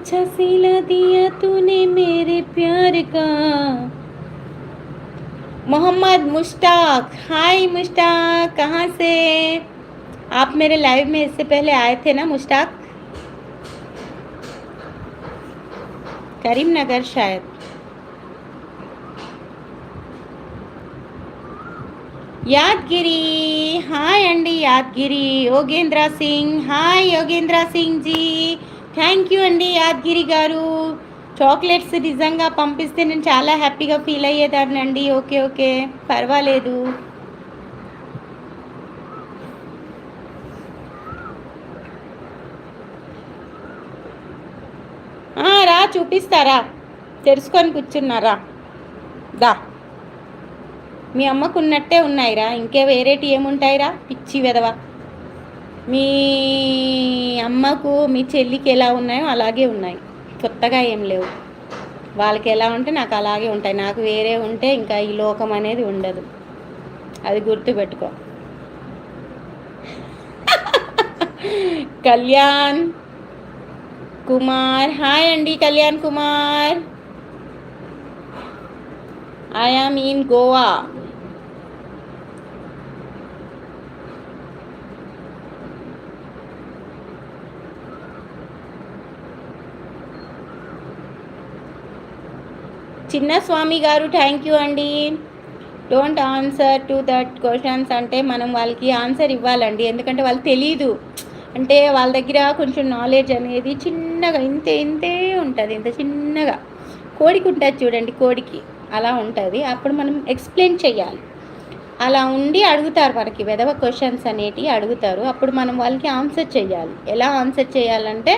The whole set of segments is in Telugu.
अच्छा सिला दिया तूने मेरे प्यार का। मोहम्मद मुश्ताक, हाय मुश्ताक, कहाँ से? आप मेरे लाइव में इससे पहले आए थे ना मुश्ताक? करीमनगर शायद। యాదగిరి, హాయ్ అండి Yadagiri. Yogendra Singh, hi Yogendra Singh ji. Thank you అండి యాదగిరి గారు. చాక్లెట్స్ నిజంగా పంపిస్తే నేను చాలా హ్యాపీగా ఫీల్ అయ్యేదాన్నండి. ఓకే ఓకే, పర్వాలేదు. రా చూపిస్తారా, తెరుచుకొని కూర్చున్నారా? దా, మీ అమ్మకు ఉన్నట్టే ఉన్నాయిరా, ఇంకే వేరేటి ఏముంటాయిరా పిచ్చి వెదవ. మీ అమ్మకు మీ చెల్లికి ఎలా ఉన్నాయో అలాగే ఉన్నాయి, కొత్తగా ఏం లేవు. వాళ్ళకి ఎలా ఉంటే నాకు అలాగే ఉంటాయి. నాకు వేరే ఉంటే ఇంకా ఈ లోకం అనేది ఉండదు, అది గుర్తుపెట్టుకో. కళ్యాణ్ కుమార్, హాయ్ అండి Kalyan Kumar. I am in Goa. చిన్న స్వామి గారు, థ్యాంక్ యూ అండి. Don't answer to that questions అంటే మనం వాళ్ళకి ఆన్సర్ ఇవ్వాలండి, ఎందుకంటే వాళ్ళు తెలీదు. అంటే వాళ్ళ దగ్గర కొంచెం నాలెడ్జ్ అనేది చిన్నగా ఇంతే ఇంతే ఉంటుంది, ఇంత చిన్నగా. కోడికి ఉంటుంది చూడండి, కోడికి అలా ఉంటుంది. అప్పుడు మనం ఎక్స్ప్లెయిన్ చేయాలి. అలా ఉండి అడుగుతారు మనకి, వెదవ క్వశ్చన్స్ అనేటివి అడుగుతారు. అప్పుడు మనం వాళ్ళకి ఆన్సర్ చేయాలి. ఎలా ఆన్సర్ చేయాలంటే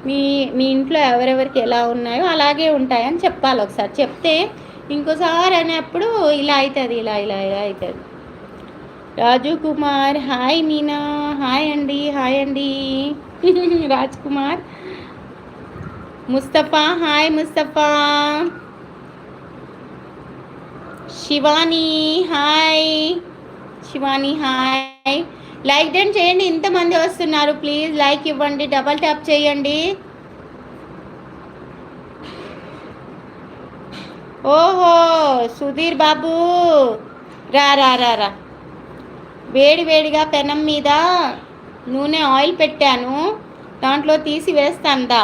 మీ మీ ఇంట్లో ఎవరెవరికి ఎలా ఉన్నాయో అలాగే ఉంటాయని చెప్పాలి. ఒకసారి చెప్తే ఇంకోసారి అనేప్పుడు ఇలా అవుతుంది, ఇలా ఇలా ఇలా అవుతుంది. రాజు కుమార్, హాయ్ మీనా, హాయ్ అండి, హాయ్ అండి. Raj Kumar. Mustafa, hi Mustafa. Shivani, hi Shivani, hi. Like done చేయండి, ఇంతమంది వస్తున్నారు. ప్లీజ్ లైక్ ఇవ్వండి, డబల్ ట్యాప్ చేయండి. ఓహో సుధీర్ బాబు, రా రా రా రా. వేడి వేడిగా పెనం మీద నూనె ఆయిల్ పెట్టాను, దాంట్లో తీసి వేస్తాను దా.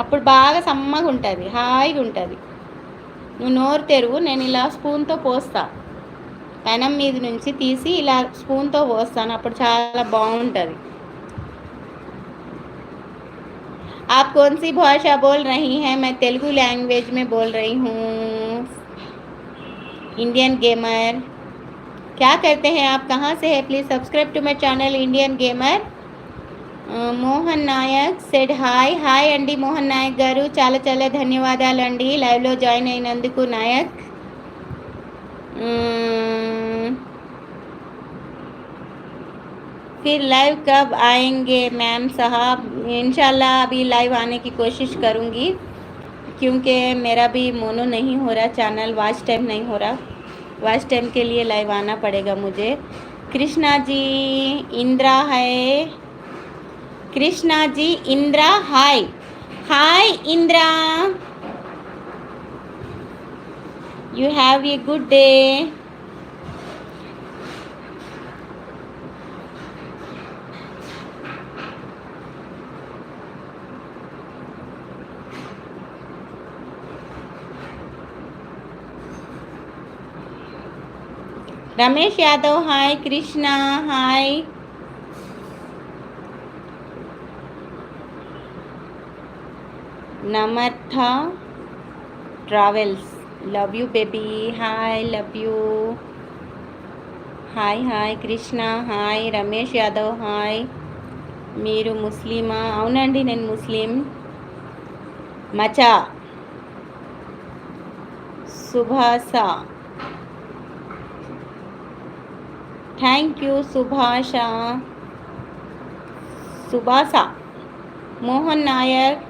అప్పుడు బాగా సమ్మగా ఉంటుంది, హాయిగా ఉంటుంది. నువ్వు నోరు తెరువు, నేను ఇలా స్పూన్తో పోస్తా. పెనం మీద నుంచి తీసి ఇలా స్పూన్తో పోస్తాను, అప్పుడు చాలా బాగుంటుంది. आप कौन सी भाषा बोल रही हैं? मैं तेलुगु लैंग्वेज में बोल रही हूँ. इंडियन गेमर, क्या करते हैं आप, कहाँ से है? Please subscribe to my channel Indian gamer. Mohan Naik said hi. Hi అండి మోహన్ నాయక్ గారు, చాలా చాలా ధన్యవాదాలండి లైవ్లో జాయిన్ అయినందుకు నాయక్. फिर लाइव कब आएंगे मैम साहब? इंशाल्लाह अभी लाइव आने की कोशिश करूँगी, क्योंकि मेरा भी मोनो नहीं हो रहा, चैनल वॉच टाइम नहीं हो रहा. वॉच टाइम के लिए लाइव आना पड़ेगा मुझे. कृष्णा जी, इंद्रा है. Krishna ji, Indra, hi hi Indra, you have a good day. Ramesh Yadav, hi. Krishna, hi. Namratha travels, love you baby, hi, love you. Hi hi Krishna, hi. Ramesh Yadav, hi. మీరు ముస్లిమా? అవునండి నేను ముస్లిం. మచా సుభాష, థ్యాంక్ యూ సుభాష. సుభాష. మోహన్ నాయక్,